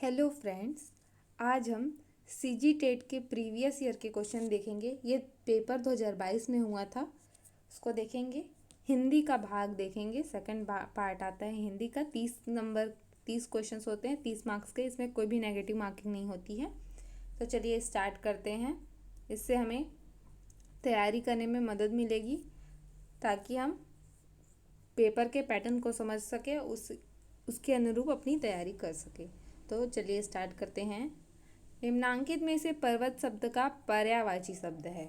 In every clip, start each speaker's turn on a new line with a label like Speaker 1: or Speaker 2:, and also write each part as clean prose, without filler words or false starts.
Speaker 1: Hello friends, आज हम CG TET के प्रीवियस ईयर के क्वेश्चन देखेंगे। ये पेपर 2022 में हुआ था, उसको देखेंगे। हिंदी का भाग देखेंगे। सेकंड पार्ट आता है हिंदी का। 30 क्वेश्चंस होते हैं, 30 मार्क्स के। इसमें कोई भी नेगेटिव मार्किंग नहीं होती है। तो चलिए स्टार्ट करते हैं। इससे हमें तैयारी करने में मदद मिलेगी ताकि हम पेपर के पैटर्न को समझ सके, उसके अनुरूप अपनी तैयारी कर सके। तो चलिए स्टार्ट करते हैं। निम्नांकित में से पर्वत शब्द का पर्यायवाची शब्द है।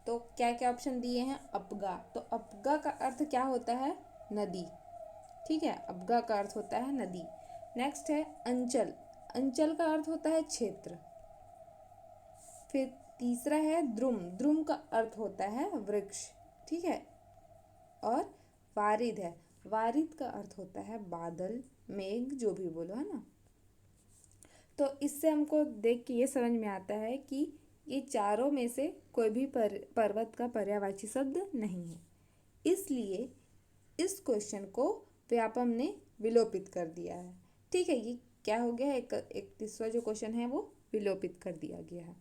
Speaker 1: तो क्या क्या ऑप्शन दिए हैं? अपगा। तो अपगा का अर्थ क्या होता है? नदी। ठीक है, अपगा का अर्थ होता है नदी। नेक्स्ट है अंचल। अंचल का अर्थ होता है क्षेत्र। फिर तीसरा है द्रुम। द्रुम का अर्थ होता है वृक्ष। ठीक है। और वारिद है। वारिद का अर्थ होता है बादल, मेघ, जो भी बोलो, है ना। तो इससे हमको देख के ये समझ में आता है कि ये चारों में से कोई भी पर्वत का पर्यायवाची शब्द नहीं है। इसलिए इस क्वेश्चन को व्यापम ने विलोपित कर दिया है। ठीक है, ये क्या हो गया है? 31वां जो क्वेश्चन है वो विलोपित कर दिया गया है।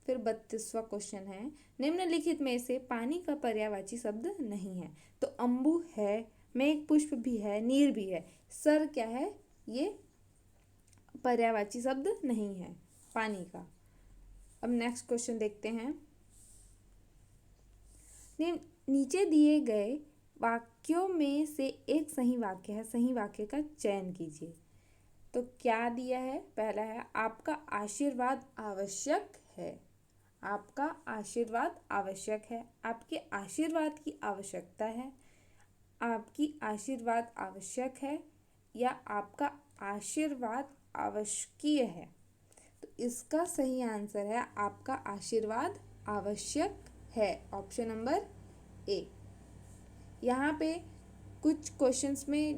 Speaker 1: फिर 32वां क्वेश्चन है, निम्नलिखित में से पानी का पर्यायवाची शब्द नहीं है। तो अम्बु है, मेघ पुष्प भी है, नीर भी है। सर क्या है? ये पर्यायवाची शब्द नहीं है पानी का। अब नेक्स्ट क्वेश्चन देखते हैं। नीचे दिए गए वाक्यों में से एक सही वाक्य है। सही वाक्य का चयन कीजिए। तो क्या दिया है? पहला है आपका आशीर्वाद आवश्यक है। आपका आशीर्वाद आवश्यक है। आपके आशीर्वाद की आवश्यकता है। आपकी आशीर्वाद आवश्यक है या आपका आशीर्वाद आवश्यकीय है। तो इसका सही आंसर है आपका आशीर्वाद आवश्यक है। Option number A. यहाँ पे कुछ क्वेश्चंस में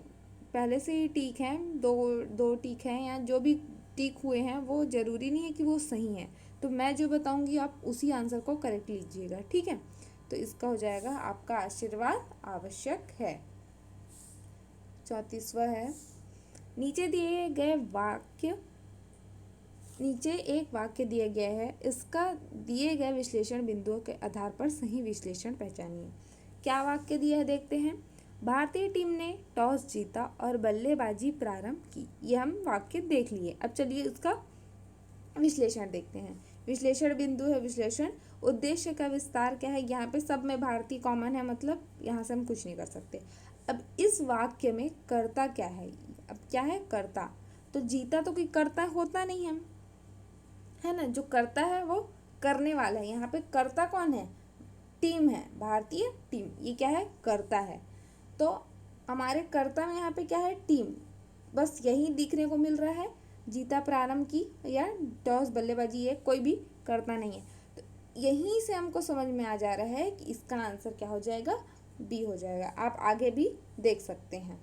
Speaker 1: पहले से ही टिक हैं, दो टिक हैं, या जो भी टिक हुए हैं वो ज़रूरी नहीं है कि वो सही हैं। तो मैं जो बताऊंगी आप उसी आंसर को करेक्ट लीजिएगा। ठीक है। तो इसका हो जाएगा आपका आशीर्वाद आवश्यक है। 34वां है, नीचे एक वाक्य दिया गया है। इसका दिए गए विश्लेषण बिंदुओं के आधार पर सही विश्लेषण पहचानिए। क्या वाक्य दिया है देखते हैं। भारतीय टीम ने टॉस जीता और बल्लेबाजी प्रारंभ की। ये हम वाक्य देख लिए। अब चलिए इसका विश्लेषण देखते हैं। विश्लेषण बिंदु है विश्लेषण। उद्देश्य का विस्तार क्या है? यहाँ पे सब में भारतीय कॉमन है, मतलब यहाँ से हम कुछ नहीं कर सकते। अब इस वाक्य में कर्ता क्या है? अब क्या है? कर्ता। तो जीता तो कोई कर्ता होता नहीं है ना। जो कर्ता है वो करने वाला है। यहाँ पे कर्ता कौन है? टीम है, भारतीय टीम। ये क्या है? कर्ता है। तो हमारे कर्ता में यहाँ पे क्या है? टीम। बस यही दिखने को मिल रहा है। जीता प्रारंभ की या टॉस बल्लेबाजी, ये कोई भी कर्ता नहीं है। तो यहीं से हमको समझ में आ जा रहा है कि इसका आंसर क्या हो जाएगा? बी हो जाएगा। आप आगे भी देख सकते हैं।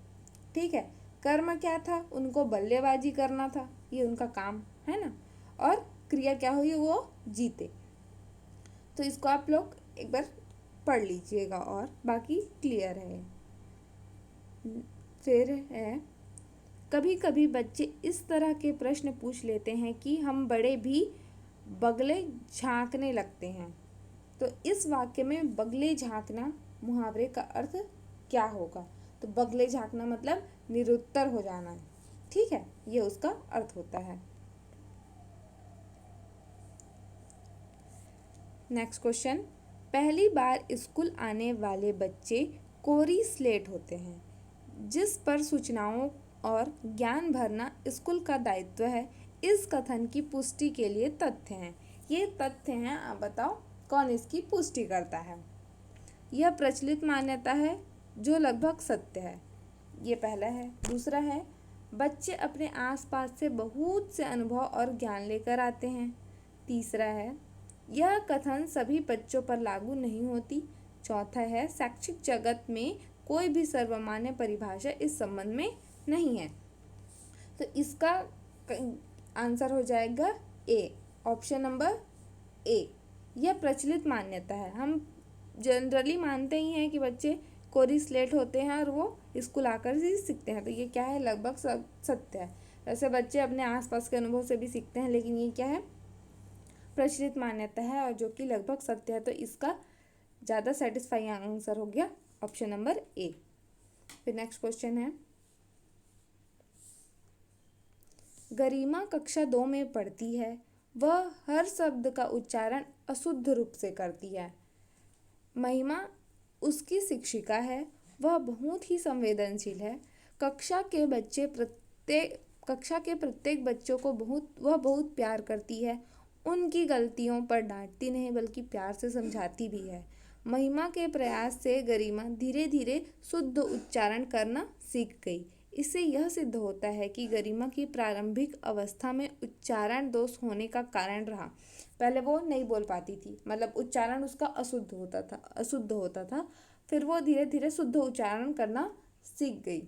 Speaker 1: ठीक है। कर्म क्या था? उनको बल्लेबाजी करना था, ये उनका काम है ना। और क्रिया क्या हुई? वो जीते। तो इसको आप लोग एक बार पढ़ लीजिएगा और बाकी क्लियर है। फिर है, कभी कभी बच्चे इस तरह के प्रश्न पूछ लेते हैं कि हम बड़े भी बगले झांकने लगते हैं। तो इस वाक्य में बगले झांकना मुहावरे का अर्थ क्या होगा? तो बगले झांकना मतलब निरुत्तर हो जाना। ठीक है, ये उसका अर्थ होता है। नेक्स्ट क्वेश्चन, पहली बार स्कूल आने वाले बच्चे कोरी स्लेट होते हैं जिस पर सूचनाओं और ज्ञान भरना स्कूल का दायित्व है। इस कथन की पुष्टि के लिए तथ्य हैं। ये तथ्य हैं, आप बताओ कौन इसकी पुष्टि करता है? यह प्रचलित मान्यता है जो लगभग सत्य है। ये पहला है। दूसरा है, बच्चे अपने आसपास से बहुत से अनुभव और ज्ञान लेकर आते हैं। तीसरा है, यह कथन सभी बच्चों पर लागू नहीं होती। चौथा है, शैक्षिक जगत में कोई भी सर्वमान्य परिभाषा इस संबंध में नहीं है। तो इसका आंसर हो जाएगा ए। Option number A. यह प्रचलित मान्यता है। हम जनरली मानते ही हैं कि बच्चे कोरी स्लेट होते हैं और वो स्कूल आकर ही सीखते हैं। तो ये क्या है? लगभग सत्य है। वैसे बच्चे अपने आसपास के अनुभव से भी सीखते हैं, लेकिन ये क्या है, प्रचलित मान्यता है और जो कि लगभग सत्य है। तो इसका ज़्यादा सेटिस्फाइंग आंसर हो गया ऑप्शन नंबर ए। फिर नेक्स्ट क्वेश्चन है, गरिमा कक्षा 2 में पढ़ती है, वह हर शब्द का उच्चारण अशुद्ध रूप से करती है। महिमा उसकी शिक्षिका है, वह बहुत ही संवेदनशील है। कक्षा के प्रत्येक बच्चों को वह बहुत प्यार करती है। उनकी गलतियों पर डांटती नहीं बल्कि प्यार से समझाती भी है। महिमा के प्रयास से गरिमा धीरे धीरे शुद्ध उच्चारण करना सीख गई। इससे यह सिद्ध होता है कि गरिमा की प्रारंभिक अवस्था में उच्चारण दोष होने का कारण रहा। पहले वो नहीं बोल पाती थी, मतलब उच्चारण उसका अशुद्ध होता था। फिर वो धीरे धीरे शुद्ध उच्चारण करना सीख गई।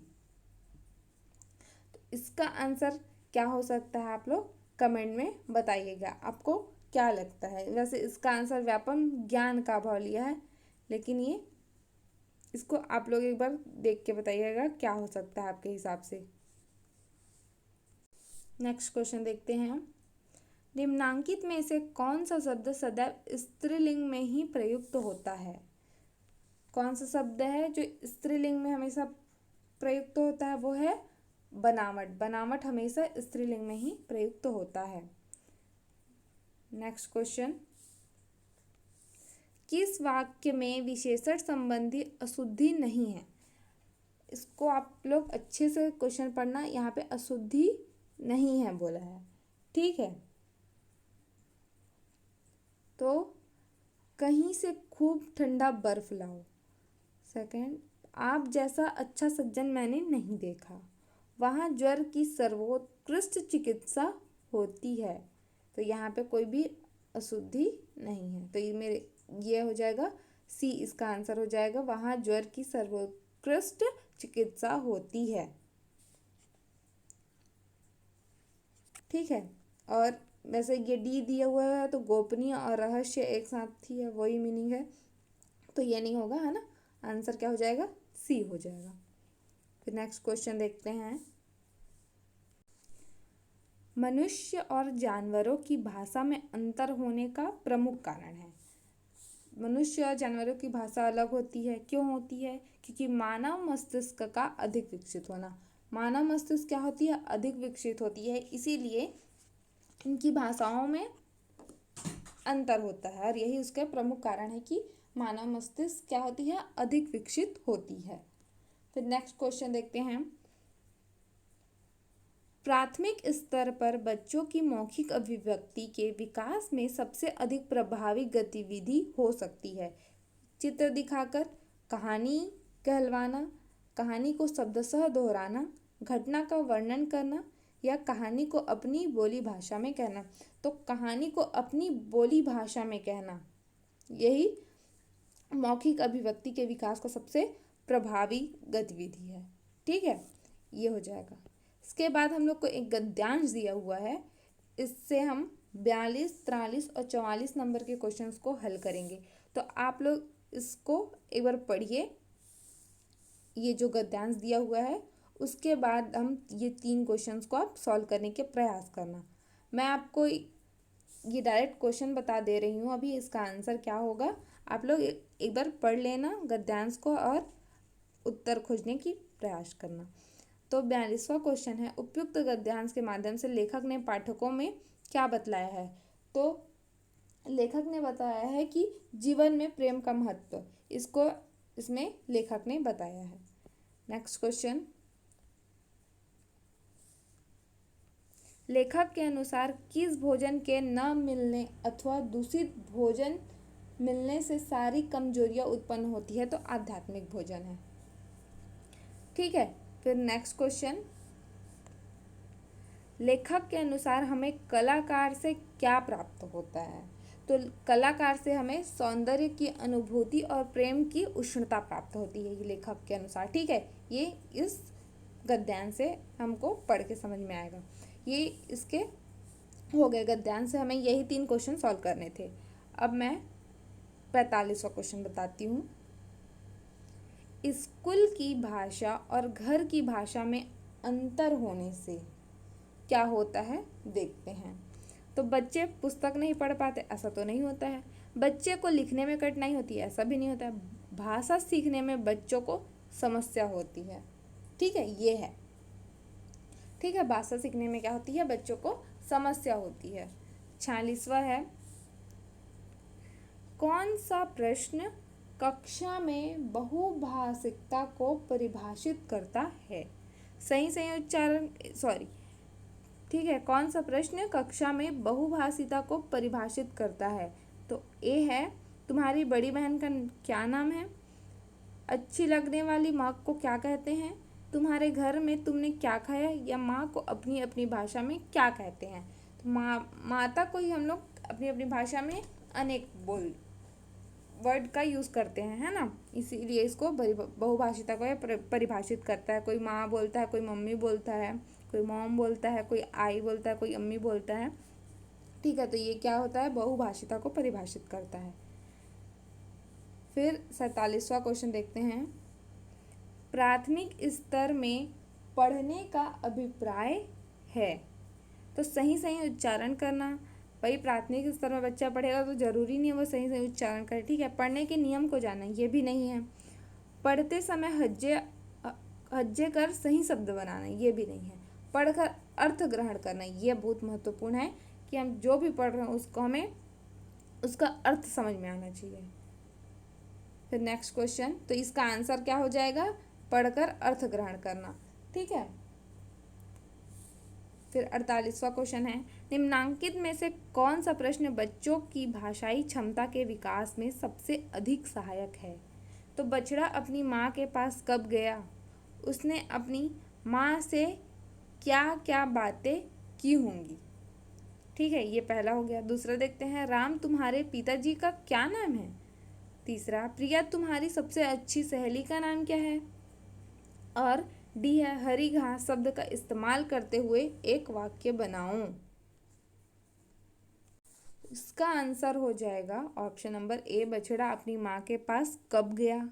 Speaker 1: तो इसका आंसर क्या हो सकता है, आप लोग कमेंट में बताइएगा आपको क्या लगता है। वैसे इसका आंसर व्यापम ज्ञान का अभाव लिया है, लेकिन ये इसको आप लोग एक बार देख के बताइएगा क्या हो सकता है आपके हिसाब से। नेक्स्ट क्वेश्चन देखते हैं हम, निम्नांकित में से कौन सा शब्द सदैव स्त्रीलिंग में ही प्रयुक्त होता है। कौन सा शब्द है जो स्त्रीलिंग में हमेशा प्रयुक्त होता है, वो है बनावट। बनावट हमेशा स्त्रीलिंग में ही प्रयुक्त होता है। नेक्स्ट क्वेश्चन, किस वाक्य में विशेषण संबंधी अशुद्धि नहीं है। इसको आप लोग अच्छे से क्वेश्चन पढ़ना, यहाँ पे अशुद्धि नहीं है बोला है, ठीक है। तो कहीं से खूब ठंडा बर्फ लाओ। सेकंड, आप जैसा अच्छा सज्जन मैंने नहीं देखा। वहाँ ज्वर की सर्वोत्कृष्ट चिकित्सा होती है। तो यहाँ पे कोई भी अशुद्धि नहीं है। तो ये हो जाएगा सी, इसका आंसर हो जाएगा वहाँ ज्वर की सर्वोत्कृष्ट चिकित्सा होती है, ठीक है। और वैसे ये डी दिया हुआ है तो गोपनीय और रहस्य एक साथ ही है, वही मीनिंग है, तो ये नहीं होगा, है ना। आंसर क्या हो जाएगा, सी हो जाएगा। फिर नेक्स्ट क्वेश्चन देखते हैं, मनुष्य और जानवरों की भाषा में अंतर होने का प्रमुख कारण है। मनुष्य और जानवरों की भाषा अलग होती है, क्यों होती है, क्योंकि मानव मस्तिष्क का अधिक विकसित होना। मानव मस्तिष्क क्या होती है, अधिक विकसित होती है, इसीलिए इनकी भाषाओं में अंतर होता है। और यही उसके प्रमुख कारण है कि मानव मस्तिष्क क्या होती है, अधिक विकसित होती है। फिर नेक्स्ट क्वेश्चन देखते हैं, प्राथमिक स्तर पर बच्चों की मौखिक अभिव्यक्ति के विकास में सबसे अधिक प्रभावी गतिविधि हो सकती है। चित्र दिखाकर, कहानी कहलवाना, कहानी को शब्दशः दोहराना, घटना का वर्णन करना या कहानी को अपनी बोली भाषा में कहना। तो कहानी को अपनी बोली भाषा में कहना, यही मौखिक अभिव्यक्ति के विकास का सबसे प्रभावी गतिविधि है, ठीक है। ये हो जाएगा। इसके बाद हम लोग को एक गद्यांश दिया हुआ है, इससे हम 42, 43 और 44 नंबर के क्वेश्चंस को हल करेंगे। तो आप लोग इसको एक बार पढ़िए, ये जो गद्यांश दिया हुआ है, उसके बाद हम ये 3 क्वेश्चंस को आप सॉल्व करने के प्रयास करना। मैं आपको ये डायरेक्ट क्वेश्चन बता दे रही हूँ, अभी इसका आंसर क्या होगा आप लोग एक बार पढ़ लेना गद्यांश को और उत्तर खोजने की प्रयास करना। तो 42वां क्वेश्चन है, उपयुक्त गद्यांश के माध्यम से लेखक ने पाठकों में क्या बतलाया है। तो लेखक ने बताया है कि जीवन में प्रेम का महत्व, इसको इसमें लेखक ने बताया है। नेक्स्ट क्वेश्चन, लेखक के अनुसार किस भोजन के न मिलने अथवा दूषित भोजन मिलने से सारी कमजोरियां उत्पन्न होती है। तो आध्यात्मिक भोजन है, ठीक है। फिर नेक्स्ट क्वेश्चन, लेखक के अनुसार हमें कलाकार से क्या प्राप्त होता है। तो कलाकार से हमें सौंदर्य की अनुभूति और प्रेम की उष्णता प्राप्त होती है, ये लेखक के अनुसार, ठीक है। ये इस गद्यांश से हमको पढ़ के समझ में आएगा। ये इसके हो गए गद्यांश से, हमें यही 3 क्वेश्चन सॉल्व करने थे। अब मैं 45वां क्वेश्चन बताती हूँ, स्कूल की भाषा और घर की भाषा में अंतर होने से क्या होता है देखते हैं। तो बच्चे पुस्तक नहीं पढ़ पाते, ऐसा तो नहीं होता है। बच्चे को लिखने में कठिनाई होती है, ऐसा भी नहीं होता है। भाषा सीखने में बच्चों को समस्या होती है। ठीक है, ये है। ठीक है, भाषा सीखने में क्या होती है, बच्चों को समस्या होती है। 46वां है, कौन सा प्रश्न कक्षा में बहुभाषिकता को परिभाषित करता है? सही सही उच्चारण, सॉरी, ठीक है, कौन सा प्रश्न कक्षा में बहुभाषिता को परिभाषित करता है? तो ए है, तुम्हारी बड़ी बहन का क्या नाम है? अच्छी लगने वाली माँ को क्या कहते हैं? तुम्हारे घर में तुमने क्या खाया? या माँ को अपनी अपनी भाषा में क्या कहते हैं? तो माता को ही हम लोग अपनी अपनी भाषा में अनेक बोल वर्ड का यूज़ करते हैं, है ना, इसीलिए इसको बहुभाषिता को परिभाषित करता है। कोई माँ बोलता है, कोई मम्मी बोलता है, कोई मॉम बोलता है, कोई आई बोलता है, कोई अम्मी बोलता है। ठीक है, तो ये क्या होता है, बहुभाषिता को परिभाषित करता है। फिर 47वां क्वेश्चन देखते हैं, प्राथमिक स्तर में पढ़ने का अभिप्राय है। तो सही सही उच्चारण करना। भाई प्राथमिक स्तर में बच्चा पढ़ेगा तो जरूरी नहीं है वो सही सही उच्चारण करे। ठीक है, पढ़ने के नियम को जानना, ये भी नहीं है। पढ़ते समय हज्जे कर सही शब्द बनाना, ये भी नहीं है। पढ़कर अर्थ ग्रहण करना, ये बहुत महत्वपूर्ण है कि हम जो भी पढ़ रहे हैं उसको हमें उसका अर्थ समझ में आना चाहिए। फिर नेक्स्ट क्वेश्चन, तो इसका आंसर क्या हो जाएगा, पढ़कर अर्थ ग्रहण करना। ठीक है, फिर 48वां क्वेश्चन है, निम्नांकित में से कौन सा प्रश्न बच्चों की भाषाई क्षमता के विकास में सबसे अधिक सहायक है? तो बछड़ा अपनी माँ के पास कब गया? उसने अपनी माँ से क्या क्या बातें की होंगी? ठीक है, ये पहला हो गया। दूसरा देखते हैं, राम तुम्हारे पिताजी का क्या नाम है? तीसरा, प्रिया तुम्हारी सबसे अच्छी सहेली का नाम क्या है? और डी है, हरी घास शब्द का इस्तेमाल करते हुए एक वाक्य बनाओ। इसका आंसर हो जाएगा ऑप्शन नंबर ए, बछड़ा अपनी माँ के पास कब गया।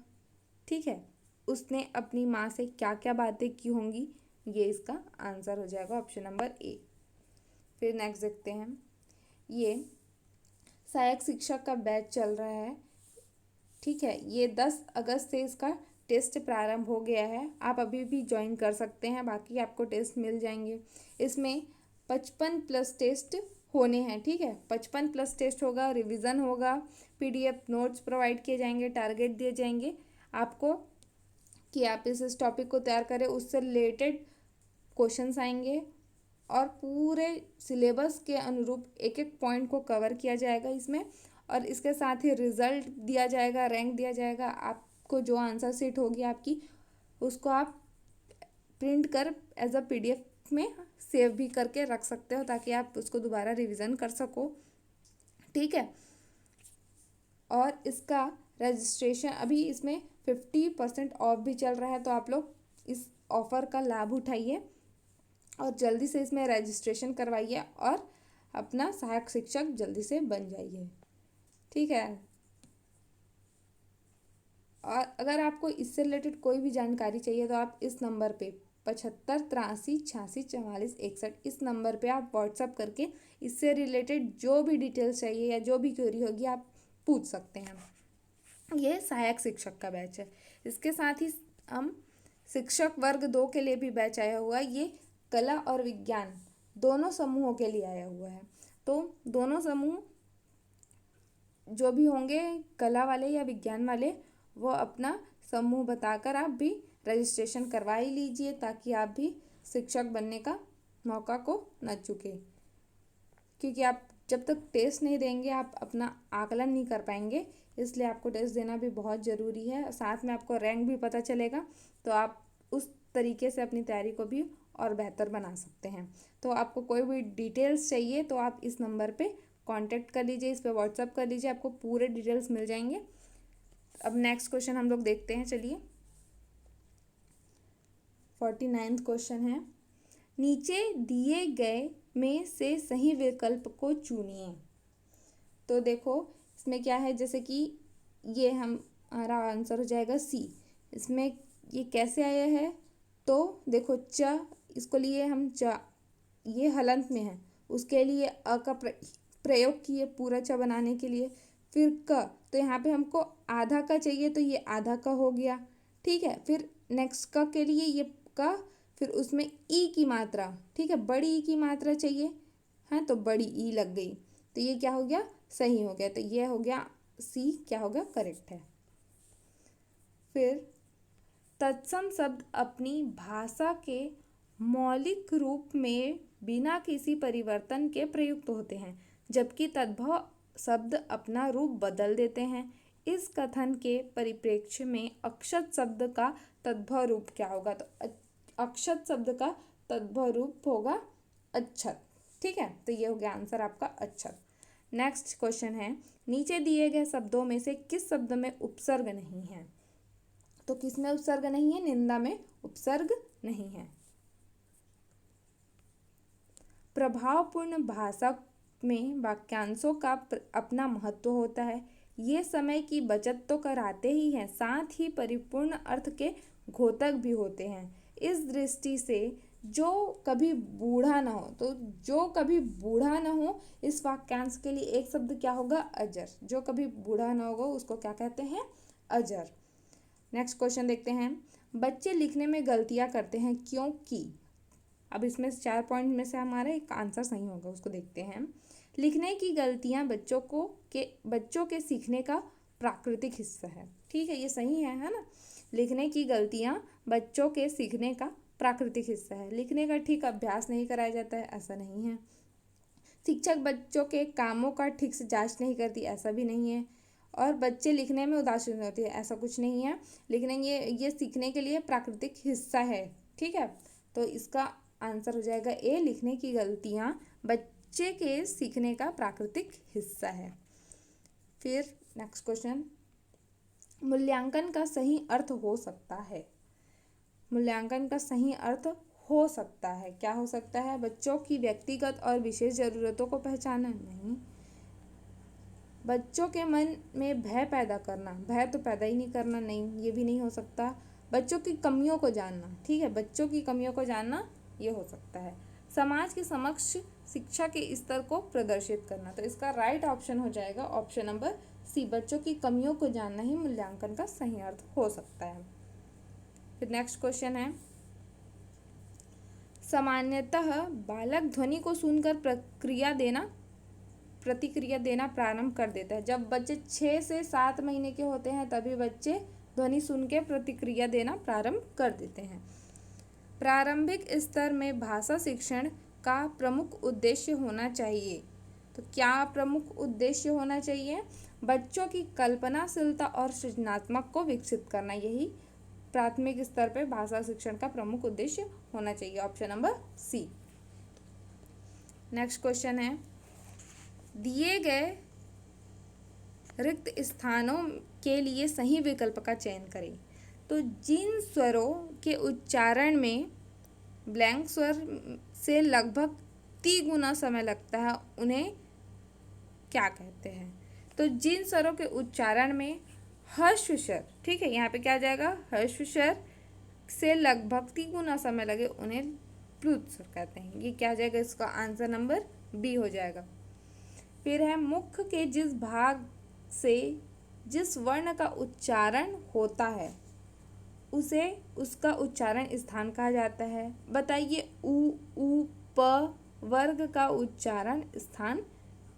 Speaker 1: ठीक है, उसने अपनी माँ से क्या क्या बातें की होंगी, ये इसका आंसर हो जाएगा ऑप्शन नंबर ए। फिर नेक्स्ट देखते हैं, ये सहायक शिक्षक का बैच चल रहा है। ठीक है, ये 10 अगस्त से इसका टेस्ट प्रारंभ हो गया है। आप अभी भी ज्वाइन कर सकते हैं, बाकी आपको टेस्ट मिल जाएंगे। इसमें 55+ टेस्ट होने हैं। ठीक है, 55+ टेस्ट होगा, रिवीजन होगा, PDF नोट्स प्रोवाइड किए जाएंगे, टारगेट दिए जाएंगे आपको कि आप इस टॉपिक को तैयार करें, उससे रिलेटेड क्वेश्चंस आएंगे और पूरे सिलेबस के अनुरूप एक एक पॉइंट को कवर किया जाएगा इसमें। और इसके साथ ही रिजल्ट दिया जाएगा, रैंक दिया जाएगा। आपको जो आंसर सीट होगी आपकी, उसको आप प्रिंट कर एज अ PDF में सेव भी करके रख सकते हो, ताकि आप उसको दोबारा रिवीजन कर सको। ठीक है, और इसका रजिस्ट्रेशन अभी इसमें 50% ऑफ भी चल रहा है, तो आप लोग इस ऑफ़र का लाभ उठाइए और जल्दी से इसमें रजिस्ट्रेशन करवाइए और अपना सहायक शिक्षक जल्दी से बन जाइए। ठीक है, और अगर आपको इससे रिलेटेड कोई भी जानकारी चाहिए तो आप इस नंबर पे 75 83 86 44 61 इस नंबर पे आप व्हाट्सअप करके इससे रिलेटेड जो भी डिटेल्स चाहिए या जो भी क्वेरी होगी आप पूछ सकते हैं। ये सहायक शिक्षक का बैच है। इसके साथ ही हम शिक्षक वर्ग 2 के लिए भी बैच आया हुआ है। ये कला और विज्ञान दोनों समूहों के लिए आया हुआ है। तो दोनों समूह जो भी होंगे, कला वाले या विज्ञान वाले, वो अपना समूह बताकर आप भी रजिस्ट्रेशन करवा ही लीजिए, ताकि आप भी शिक्षक बनने का मौका को न चूके। क्योंकि आप जब तक टेस्ट नहीं देंगे आप अपना आकलन नहीं कर पाएंगे, इसलिए आपको टेस्ट देना भी बहुत ज़रूरी है। साथ में आपको रैंक भी पता चलेगा, तो आप उस तरीके से अपनी तैयारी को भी और बेहतर बना सकते हैं। तो आपको कोई भी डिटेल्स चाहिए तो आप इस नंबर पे कांटेक्ट कर लीजिए, इस पे व्हाट्सअप कर लीजिए, आपको पूरे डिटेल्स मिल जाएंगे। अब नेक्स्ट क्वेश्चन हम लोग देखते हैं, चलिए। 49वां क्वेश्चन है, नीचे दिए गए में से सही विकल्प को चुनिए। तो देखो इसमें क्या है, जैसे कि ये हमारा आंसर हो जाएगा सी। इसमें ये कैसे आया है, तो देखो च, इसको लिए हम च, ये हलंत में है उसके लिए अ का प्रयोग किए पूरा च बनाने के लिए। फिर क, तो यहाँ पे हमको आधा का चाहिए तो ये आधा का हो गया। ठीक है, फिर नेक्स्ट क के लिए ये का, फिर उसमें ई की मात्रा, ठीक है, बड़ी ई की मात्रा चाहिए, हाँ, तो बड़ी ई लग गई, तो ये क्या हो गया, सही हो गया। तो ये हो गया सी, क्या हो गया, करेक्ट है। फिर तत्सम शब्द अपनी भाषा के मौलिक रूप में बिना किसी परिवर्तन के प्रयुक्त होते हैं, जबकि तद्भव शब्द अपना रूप बदल देते हैं। इस कथन के परिप्रेक्ष्य में अक्षत शब्द का तद्भव रूप क्या होगा, तो अक्षत शब्द का तद्भव रूप होगा अच्छत। ठीक है, तो ये हो गया आंसर आपका अच्छत। नेक्स्ट क्वेश्चन है, नीचे दिए गए शब्दों में से किस शब्द में उपसर्ग नहीं है, तो किस में उपसर्ग नहीं है, निंदा में उपसर्ग नहीं है। प्रभावपूर्ण भाषा में वाक्यांशों का अपना महत्व होता है। ये समय की बचत तो कराते ही हैं, साथ ही परिपूर्ण अर्थ के घोतक भी होते हैं। इस दृष्टि से जो कभी बूढ़ा ना हो, तो जो कभी बूढ़ा ना हो, इस वाक्यांश के लिए एक शब्द क्या होगा, अजर। जो कभी बूढ़ा ना होगा उसको क्या कहते हैं, अजर। नेक्स्ट क्वेश्चन देखते हैं, बच्चे लिखने में गलतियां करते हैं क्योंकि, अब इसमें 4 पॉइंट में से हमारा एक आंसर सही होगा, उसको देखते हैं। लिखने की गलतियां बच्चों के सीखने का प्राकृतिक हिस्सा है। ठीक है, ये सही है ना। लिखने की गलतियां बच्चों के सीखने का प्राकृतिक हिस्सा है। लिखने का ठीक अभ्यास नहीं कराया जाता है, ऐसा नहीं है। शिक्षक बच्चों के कामों का ठीक से जांच नहीं करती, ऐसा भी नहीं है। और बच्चे लिखने में उदासीन होते हैं, ऐसा कुछ नहीं है। लिखने ये सीखने के लिए प्राकृतिक हिस्सा है। ठीक है, तो इसका आंसर हो जाएगा ए, लिखने की गलतियां बच्चे के सीखने का प्राकृतिक हिस्सा है। फिर नेक्स्ट क्वेश्चन, मूल्यांकन का सही अर्थ हो सकता है। मूल्यांकन का सही अर्थ हो सकता है, क्या हो सकता है, बच्चों की व्यक्तिगत और विशेष जरूरतों को पहचानना, नहीं। बच्चों के मन में भय पैदा करना, भय तो पैदा ही नहीं करना, नहीं, ये भी नहीं हो सकता। बच्चों की कमियों को जानना, ठीक है, बच्चों की कमियों को जानना, ये हो सकता है। समाज के समक्ष शिक्षा के स्तर को प्रदर्शित करना, तो इसका राइट ऑप्शन हो जाएगा ऑप्शन नंबर सी, बच्चों की कमियों को जानना ही मूल्यांकन का सही अर्थ हो सकता है। फिर नेक्स्ट क्वेश्चन है, सामान्यतः बालक ध्वनि को सुनकर प्रतिक्रिया देना प्रारंभ कर देता है। जब बच्चे 6 से 7 महीने के होते हैं तभी बच्चे ध्वनि सुन के प्रतिक्रिया देना प्रारंभ कर देते हैं। प्रारंभिक स्तर में भाषा शिक्षण का प्रमुख उद्देश्य होना चाहिए, तो क्या प्रमुख उद्देश्य होना चाहिए, बच्चों की कल्पनाशीलता और सृजनात्मक को विकसित करना, यही प्राथमिक स्तर पे भाषा शिक्षण का प्रमुख उद्देश्य होना चाहिए, option number C. Next question है, दिए गए रिक्त स्थानों के लिए सही विकल्प का चयन करें। तो जिन स्वरों के उच्चारण में ब्लैंक स्वर से लगभग 3 गुना समय लगता है उन्हें क्या कहते हैं, तो जिन स्वरों के उच्चारण में हर्ष स्वर, ठीक है, यहाँ पे क्या आ जाएगा, हर्ष स्वर से लगभग 3 गुना समय लगे उन्हें प्लुत स्वर कहते हैं। ये क्या आ जाएगा, इसका आंसर नंबर बी हो जाएगा। फिर है, मुख के जिस भाग से जिस वर्ण का उच्चारण होता है उसे उसका उच्चारण स्थान कहा जाता है। बताइए, उ प वर्ग का उच्चारण स्थान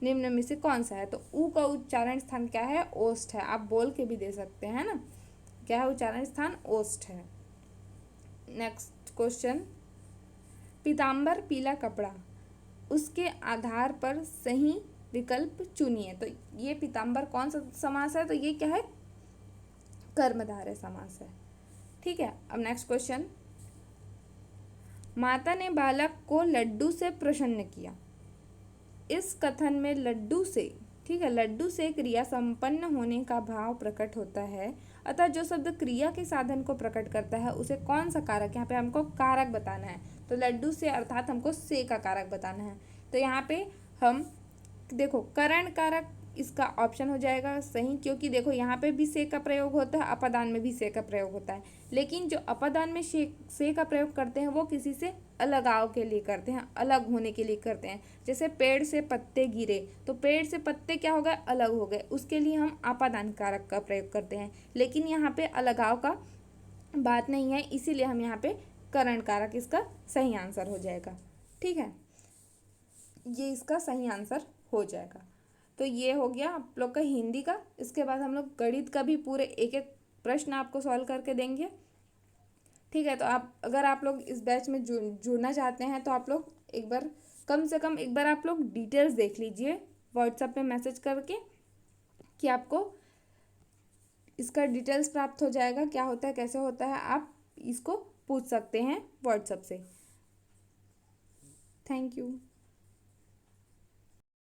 Speaker 1: निम्न में से कौन सा है, तो उ का उच्चारण स्थान क्या है, ओष्ठ है। आप बोल के भी दे सकते हैं ना, क्या है उच्चारण स्थान, ओष्ठ है। नेक्स्ट क्वेश्चन, पीताम्बर पीला कपड़ा, उसके आधार पर सही विकल्प चुनिए। तो ये पीताम्बर कौन सा समास है, तो ये क्या है, कर्मधारय समास है। ठीक है, अब नेक्स्ट क्वेश्चन, माता ने बालक को लड्डू से प्रसन्न किया। इस कथन में लड्डू से, ठीक है, लड्डू से क्रिया संपन्न होने का भाव प्रकट होता है, अतः जो शब्द क्रिया के साधन को प्रकट करता है उसे कौन सा कारक, यहाँ पे हमको कारक बताना है, तो लड्डू से अर्थात हमको से का कारक बताना है। तो यहाँ पे हम देखो करण कारक, इसका ऑप्शन हो जाएगा सही, क्योंकि देखो यहाँ पे भी से का प्रयोग होता है, अपदान में भी से का प्रयोग होता है, लेकिन जो अपदान में से का प्रयोग करते हैं वो किसी से अलगाव के लिए करते हैं, अलग होने के लिए करते हैं। जैसे पेड़ से पत्ते गिरे, तो पेड़ से पत्ते क्या हो गए, अलग हो गए, उसके लिए हम आपादान कारक का प्रयोग करते हैं। लेकिन यहाँ पे अलगाव का बात नहीं है, इसीलिए हम यहाँ पे करण कारक इसका सही आंसर हो जाएगा। ठीक है, ये इसका सही आंसर हो जाएगा। तो ये हो गया आप लोग का हिंदी का। इसके बाद हम लोग गणित का भी पूरे एक एक प्रश्न आपको सॉल्व करके देंगे। ठीक है, तो आप अगर आप लोग इस बैच में जुड़ना चाहते हैं तो आप लोग एक बार कम से कम एक बार आप लोग डिटेल्स देख लीजिए व्हाट्सएप पे मैसेज करके, कि आपको इसका डिटेल्स प्राप्त हो जाएगा, क्या होता है कैसे होता है, आप इसको पूछ सकते हैं व्हाट्सएप से। Thank you.